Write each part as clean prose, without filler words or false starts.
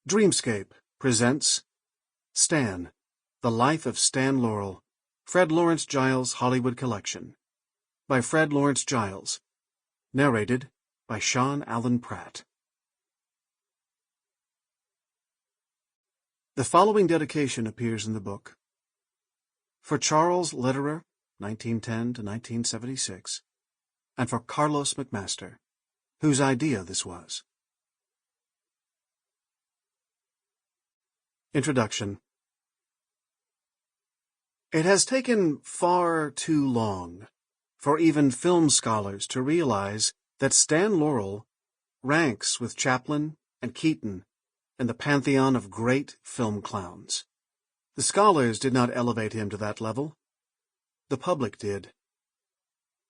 Dreamscape presents Stan, The Life of Stan Laurel, Fred Lawrence Giles Hollywood Collection, by Fred Lawrence Giles, narrated by Sean Allen Pratt. The following dedication appears in the book. For Charles Lederer, 1910 to 1976, and for Carlos McMaster, whose idea this was. Introduction. It has taken far too long for even film scholars to realize that Stan Laurel ranks with Chaplin and Keaton in the pantheon of great film clowns. The scholars did not elevate him to that level. The public did.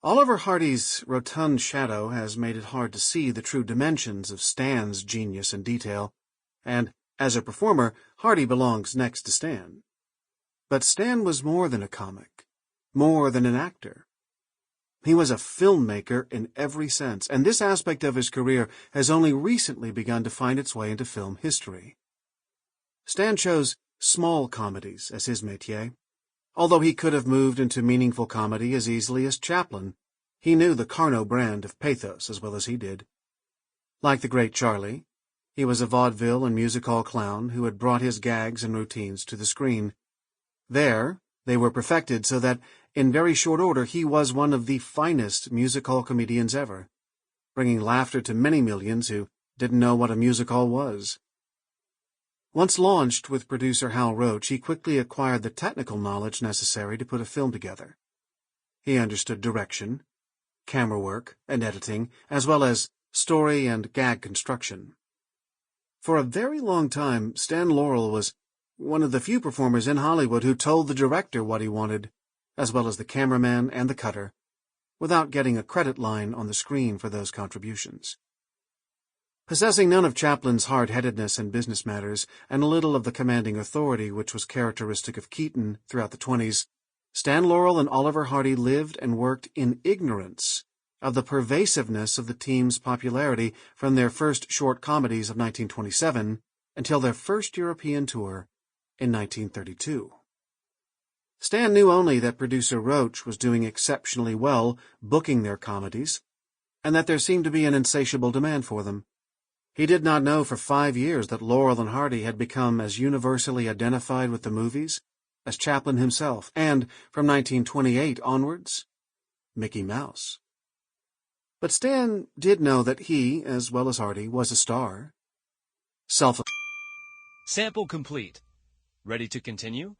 Oliver Hardy's rotund shadow has made it hard to see the true dimensions of Stan's genius and detail, and as a performer, Hardy belongs next to Stan. But Stan was more than a comic, more than an actor. He was a filmmaker in every sense, and this aspect of his career has only recently begun to find its way into film history. Stan chose small comedies as his métier. Although he could have moved into meaningful comedy as easily as Chaplin, he knew the Carno brand of pathos as well as he did. Like the great Charlie, he was a vaudeville and music hall clown who had brought his gags and routines to the screen. There, they were perfected so that, in very short order, he was one of the finest music hall comedians ever, bringing laughter to many millions who didn't know what a music hall was. Once launched with producer Hal Roach, he quickly acquired the technical knowledge necessary to put a film together. He understood direction, camera work, and editing, as well as story and gag construction. For a very long time, Stan Laurel was one of the few performers in Hollywood who told the director what he wanted, as well as the cameraman and the cutter, without getting a credit line on the screen for those contributions. Possessing none of Chaplin's hard-headedness in business matters and a little of the commanding authority which was characteristic of Keaton throughout the 1920s, Stan Laurel and Oliver Hardy lived and worked in ignorance of the pervasiveness of the team's popularity from their first short comedies of 1927 until their first European tour in 1932. Stan knew only that producer Roach was doing exceptionally well booking their comedies, and that there seemed to be an insatiable demand for them. He did not know for 5 years that Laurel and Hardy had become as universally identified with the movies as Chaplin himself, and, from 1928 onwards, Mickey Mouse. But Stan did know that he, as well as Hardy, was a star. Sample complete. Ready to continue?